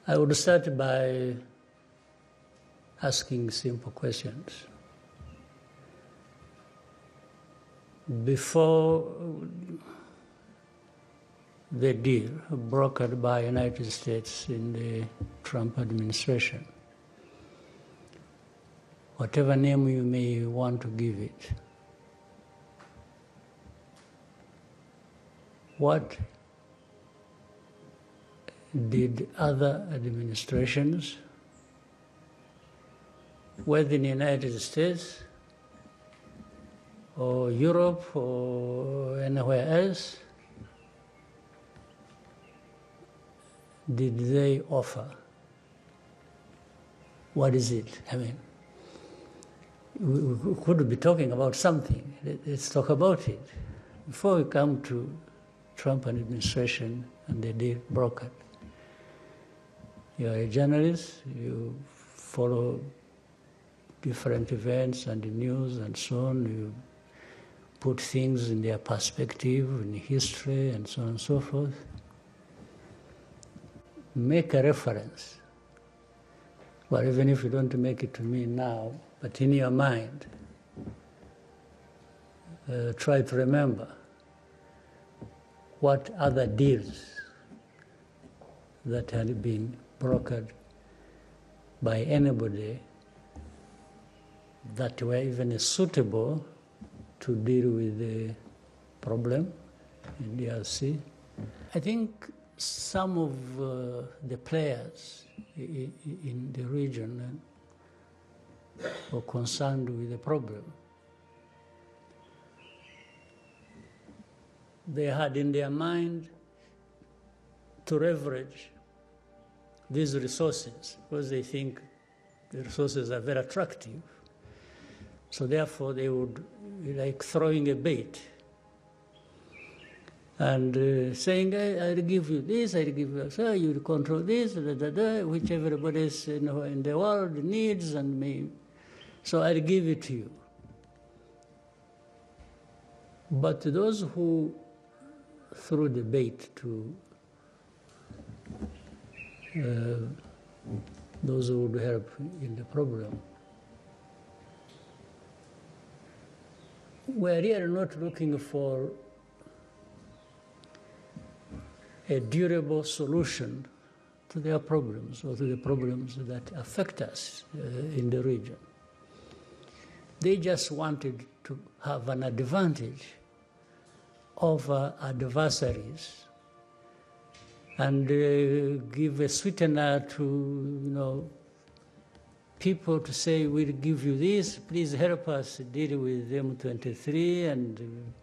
I would start by asking simple questions. Before the deal brokered by the United States in the Trump administration, whatever name you may want to give it, what did other administrations, whether in the United States or Europe or anywhere else, did they offer? What is it? I mean, we could be talking about something. Let's talk about it. Before we come to Trump administration and the deal brokered, you are a journalist, you follow different events and the news and so on, you put things in their perspective, in history and so on and so forth. Make a reference. Well, even if you don't make it to me now, but in your mind, try to remember what other deals that had been brokered by anybody that were even suitable to deal with the problem in DRC. I think some of the players in the region were concerned with the problem. They had in their mind to leverage these resources because they think the resources are very attractive. So therefore they would, like throwing a bait and saying, I'll give you this, I'll give you so you control this, which everybody else in the world needs and may. So I'll give it to you. But those who threw the bait to those who would help in the problem, we're really not looking for a durable solution to their problems or to the problems that affect us in the region. They just wanted to have an advantage over adversaries and give a sweetener to, people to say, we'll give you this, please help us deal with M23 and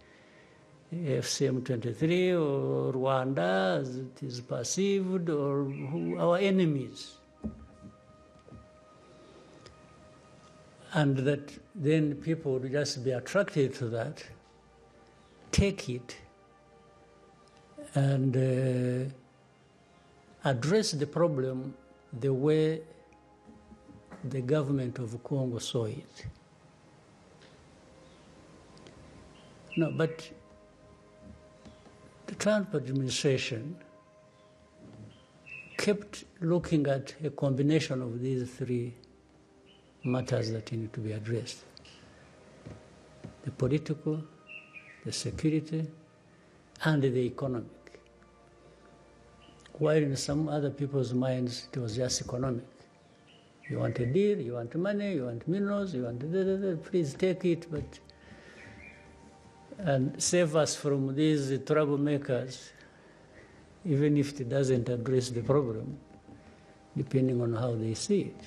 FCM23 or Rwanda as it is perceived, or our enemies. And that then people would just be attracted to that, take it, and address the problem the way the government of Congo saw it. No, but the Trump administration kept looking at a combination of these three matters that need to be addressed: the political, the security, and the economic. While in some other people's minds, it was just economic. You want a deal, you want money, you want minerals, you want please take it, and save us from these troublemakers, even if it doesn't address the problem, depending on how they see it.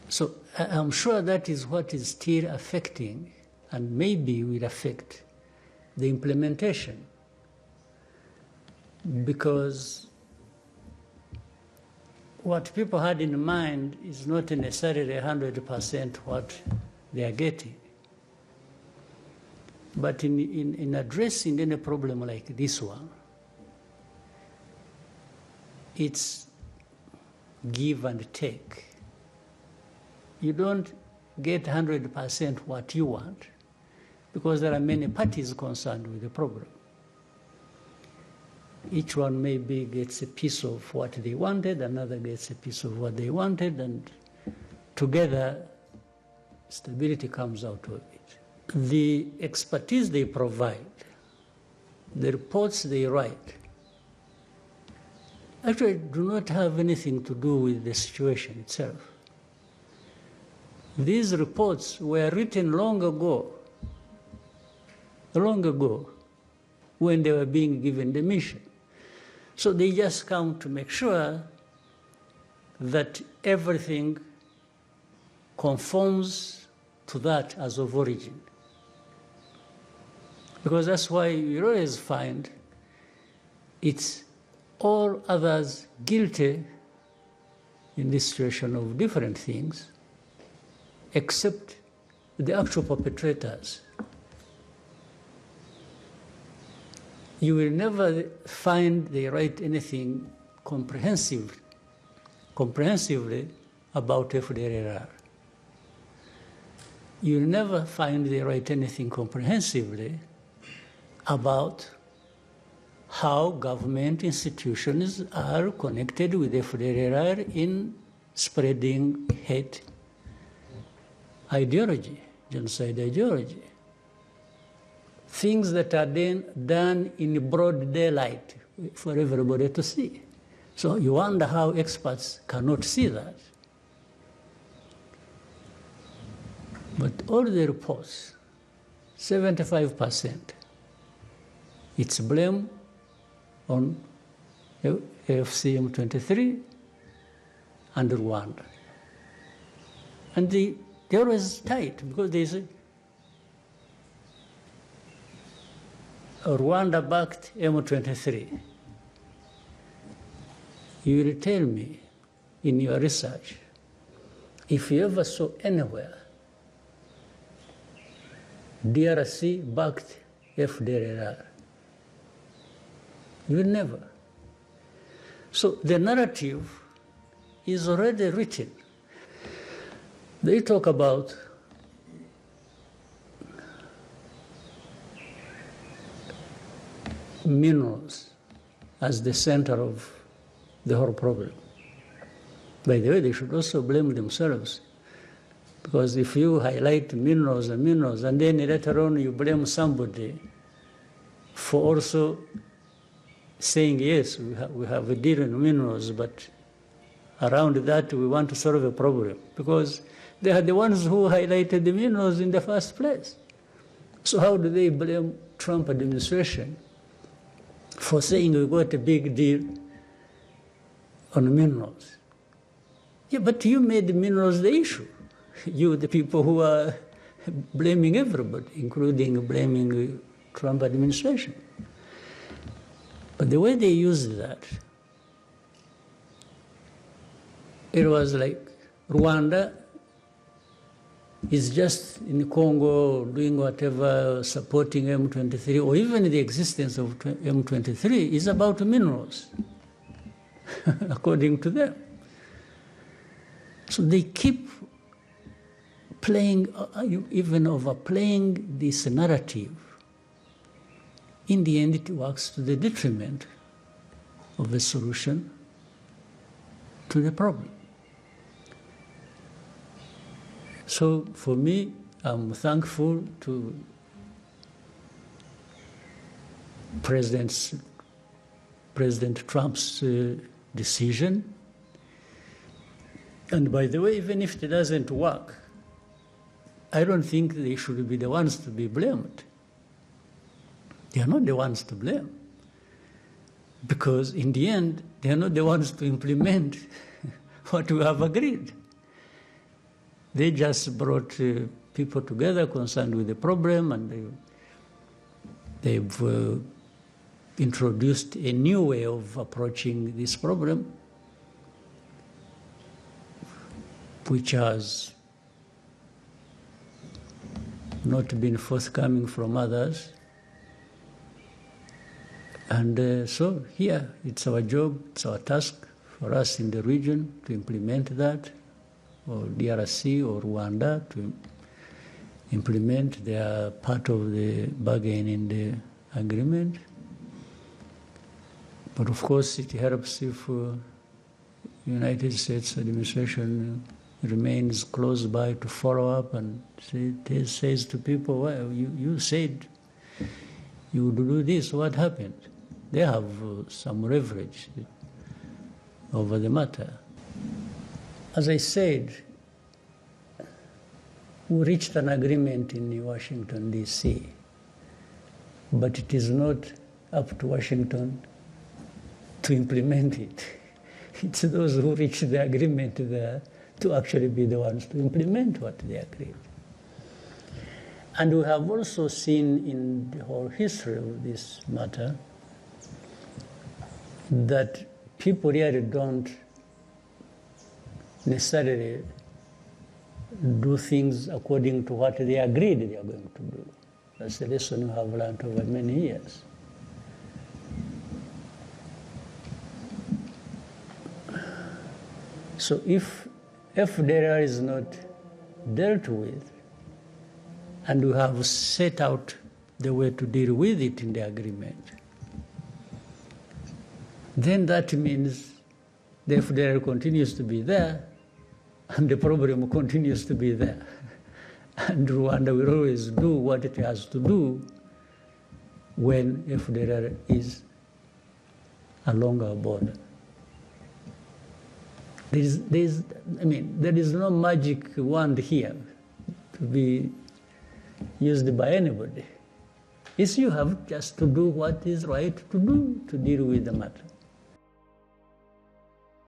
So I'm sure that is what is still affecting, and maybe will affect, the implementation. Because what people had in mind is not necessarily 100% what they are getting. But in addressing any problem like this one, it's give and take. You don't get 100% what you want, because there are many parties concerned with the problem. each one maybe gets a piece of what they wanted, another gets a piece of what they wanted, and together stability comes out of it. The expertise they provide, the reports they write, actually do not have anything to do with the situation itself. These reports were written long ago, when they were being given the mission. So they just come to make sure that everything conforms to that as of origin. Because that's why you always find it's all others guilty in this situation of different things, except the actual perpetrators. You will never find they write anything comprehensively about FDLR. You will never find they write anything comprehensively about how government institutions are connected with FDLR in spreading hate ideology, genocide ideology. Things that are done in broad daylight for everybody to see. So you wonder how experts cannot see that. But all the reports, 75%, it's blame on AFCM23 and Rwanda. And they're always tight because they say, Rwanda-backed M23. You will tell me in your research if you ever saw anywhere DRC backed FDLR. You will never. So the narrative is already written. They talk about minerals as the center of the whole problem. By the way, they should also blame themselves, because if you highlight minerals, and then later on you blame somebody for also saying, yes, we have a deal in minerals, but around that we want to solve a problem, because they are the ones who highlighted the minerals in the first place. So how do they blame Trump administration for saying we got a big deal on minerals? Yeah, but you made the minerals the issue. You, the people who are blaming everybody, including blaming the Trump administration. But the way they used that, it was like Rwanda is just in Congo doing whatever, supporting M23, or even the existence of M23 is about minerals, according to them. So they keep playing, even overplaying this narrative. In the end, it works to the detriment of the solution to the problem. So for me, I'm thankful to President Trump's decision. And by the way, even if it doesn't work, I don't think they should be the ones to be blamed. They are not the ones to blame. Because in the end, they are not the ones to implement what we have agreed. They just brought people together concerned with the problem, and they've introduced a new way of approaching this problem, which has not been forthcoming from others. And so here, it's our job, it's our task for us in the region to implement that, or DRC or Rwanda to implement their part of the bargain in the agreement. But of course, it helps if United States administration remains close by to follow up and says to people, well, you said you would do this, what happened? They have some leverage over the matter. As I said, we reached an agreement in Washington, D.C., but it is not up to Washington to implement it. It's those who reach the agreement there to actually be the ones to implement what they agreed. And we have also seen in the whole history of this matter that people really don't necessarily do things according to what they agreed they are going to do. That's a lesson we have learned over many years. So if FDLR is not dealt with, and we have set out the way to deal with it in the agreement, then that means the FDLR continues to be there, and the problem continues to be there. And Rwanda will always do what it has to do when FDLR is along our border. There is no magic wand here to be used by anybody. It's you have just to do what is right to do to deal with the matter.